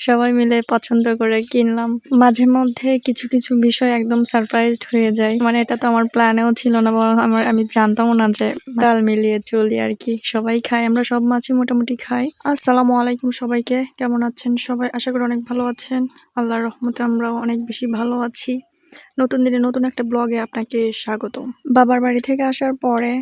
সবাই মিলে পছন্দ করে কিনলাম। মাঝে মধ্যে কিছু, কিছু বিষয় একদম সারপ্রাইজড হয়ে যায়। মানে এটা তো আমার প্ল্যানেও ছিল না, বরং আমি জানতামও না যে তাল মিলিয়ে চলি আরকি। সবাই খায়, আমরা সব মাছই মোটামুটি খাই। আসসালামু আলাইকুম সবাইকে। কেমন আছেন সবাই? আশা করি অনেক ভালো আছেন। আল্লাহর রহমতে আমরাও অনেক বেশি ভালো আছি। নতুন দিনে নতুন একটা ব্লগে আপনাকে স্বাগতম। বাবার বাড়ি থেকে আসার পরে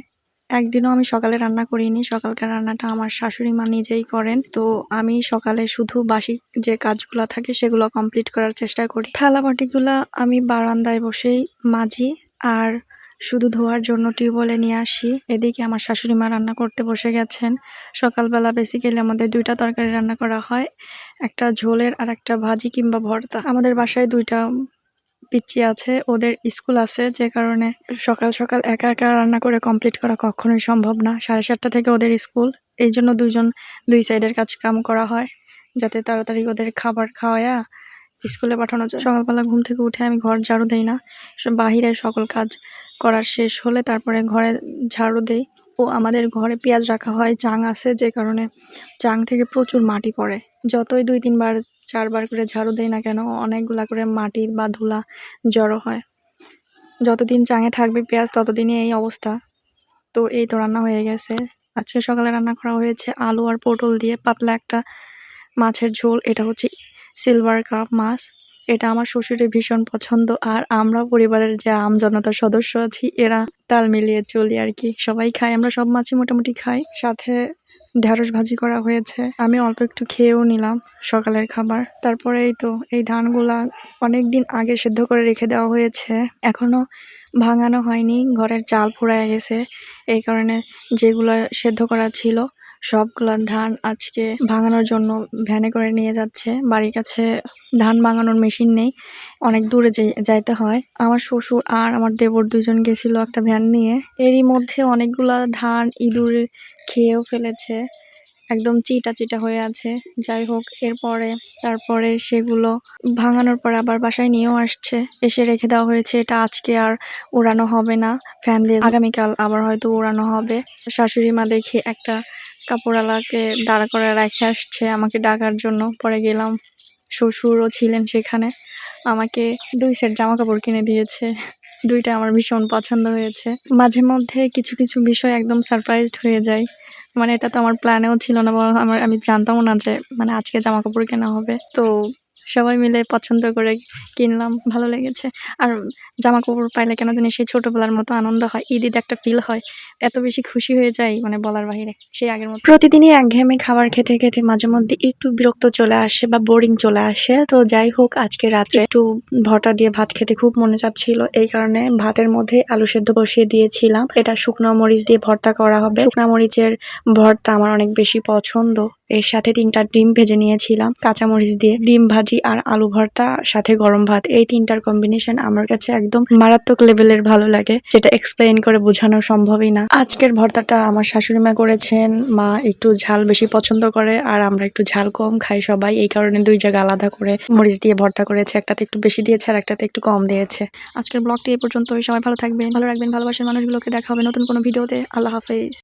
একদিনও আমি সকালে রান্না করিনি। সকালকার রান্নাটা আমার শাশুড়ি মা নিজেই করেন। তো আমি সকালে শুধু বাসি যে কাজগুলা থাকে সেগুলো কমপ্লিট করার চেষ্টা করি। থালাবাটিগুলা আমি বারান্দায় বসেই মাজি আর শুধু ধোয়ার জন্য টিউবওয়েলে নিয়ে আসি। এদিকে আমার শাশুড়ি মা রান্না করতে বসে গেছেন। সকালবেলা বেসিক্যালি আমাদের 2টা তরকারি রান্না করা হয়, একটা ঝোলের আর একটা ভাজি কিংবা ভর্তা। আমাদের বাসায় 2টা পিচ্চি আছে, ওদের স্কুল আছে, যে কারণে সকাল সকাল একা একা রান্না করে কমপ্লিট করা কখনোই সম্ভব না। 7:30 থেকে ওদের স্কুল, এই জন্য দুই সাইডের কাজ কাম করা হয় যাতে তাড়াতাড়ি ওদের খাবার খাওয়ায়া স্কুলে পাঠানো যায়। সকালবেলা ঘুম থেকে উঠে আমি ঘর ঝাড়ু দেই না, বাহিরের সকল কাজ করা শেষ হলে তারপরে ঘরে ঝাড়ু দেই। ও আমাদের ঘরে পেঁয়াজ রাখা হয়, চাং আছে, যে কারণে চাং থেকে প্রচুর মাটি পড়ে। যতই 2-3 বার 4 বার করে ঝাড়ু দেই না কেন, অনেকগুলা করে মাটি বা ধুলা জড়ো হয়। যতদিন চাঙে থাকবে পেঁয়াজ ততদিনই এই অবস্থা। তো এই তো রান্না হয়ে গেছে। আজকে সকালে রান্না করা হয়েছে আলু আর পটল দিয়ে পাতলা একটা মাছের ঝোল। এটা হচ্ছে সিলভার কাপ মাছ। এটা আমার শ্বশুরের ভীষণ পছন্দ, আর আমরা পরিবারের যে আমজনতার সদস্য আছি এরা তাল মিলিয়ে চলি আর কি। সবাই খাই, আমরা সব মাছই মোটামুটি খাই। সাথে ঢেঁড়স ভাজি করা হয়েছে, আমি অল্প একটু খেয়েও নিলাম সকালের খাবার। তারপরে এই তো এই ধানগুলা অনেক দিন আগে সেদ্ধ করে রেখে দেওয়া হয়েছে, এখনো ভাঙানো হয়নি, ঘরের চাল ফুরায় গেছে। এই কারণে যেগুলো সেদ্ধ করা ছিল সবগুলা ধান আজকে ভাঙানোর জন্য ভ্যানে করে নিয়ে যাচ্ছে। বাড়ির কাছে ধান ভাঙানোর মেশিন নেই, অনেক দূরে যাইতে হয়। আমার শ্বশুর আর আমার দেবর 2জন গেছিল একটা ভ্যান নিয়ে। এরই মধ্যে অনেকগুলা ধান ইঁদুর খেয়েও ফেলেছে, একদম চিটা চিটা হয়ে আছে। যাই হোক, তারপরে সেগুলো ভাঙানোর পর আবার বাসায় নিয়েও আসছে, এসে রেখে দেওয়া হয়েছে। এটা আজকে আর উড়ানো হবে না, ফ্যান দিয়ে আগামীকাল আবার হয়তো উড়ানো হবে। শাশুড়ি মা দেখি একটা কাপড়ওয়ালাকে দাঁড়া করে রেখে আসছে আমাকে ডাকার জন্য। পরে গেলাম, শ্বশুরও ছিলেন সেখানে, আমাকে 2 সেট জামা কাপড় কিনে দিয়েছে। 2টা আমার ভীষণ পছন্দ হয়েছে। মাঝে মধ্যে কিছু কিছু বিষয় একদম সারপ্রাইজড হয়ে যায়। মানে এটা তো আমার প্ল্যানেও ছিল না, বরং আমি জানতামও না যে মানে আজকে জামা কাপড় কেনা হবে। তো সবাই মিলে পছন্দ করে কিনলাম, ভালো লেগেছে। আর জামা কাপড় পাইলে কেন জানি সেই ছোটবেলার মতো আনন্দ হয়, ঈদ একটা ফিল হয়, এত বেশি খুশি হয়ে যায় মানে বলার বাহিরে। সেই আগের মতো প্রতিদিনই একঘেয়েমি খাবার খেতে খেতে মাঝে মধ্যে একটু বিরক্ত চলে আসে বা বোরিং চলে আসে। তো যাই হোক, আজকে রাত্রে একটু ভর্তা দিয়ে ভাত খেতে খুব মনে চাচ্ছিল, এই কারণে ভাতের মধ্যে আলু সেদ্ধ বসিয়ে দিয়েছিলাম। এটা শুকনো মরিচ দিয়ে ভর্তা করা হবে। শুকনো মরিচের ভর্তা আমার অনেক বেশি পছন্দ। এর সাথে 3টা ডিম ভেজে নিয়েছিলাম কাঁচামরিচ দিয়ে, ডিম ভাজি আর আলু ভর্তা, সাথে গরম ভাত। এই 3টার কম্বিনেশন আমার কাছে একদম মারাত্মক লেভেলের ভালো লাগে, যেটা এক্সপ্লেইন করে বোঝানো সম্ভবই না। আজকের ভর্তাটা আমার শাশুড়ি মা করেছেন। মা একটু ঝাল বেশি পছন্দ করে আর আমরা একটু ঝাল কম খাই সবাই, এই কারণে 2 জায়গায় আলাদা করে মরিচ দিয়ে ভর্তা করেছে। একটাতে একটু বেশি দিয়েছে আর একটাতে একটু কম দিয়েছে। আজকের ব্লগটি এই পর্যন্তই। সবাই ভালো থাকবেন, ভালো রাখবেন ভালোবাসার মানুষগুলোকে। দেখা হবে নতুন কোনো ভিডিওতে। আল্লাহ হাফেজ।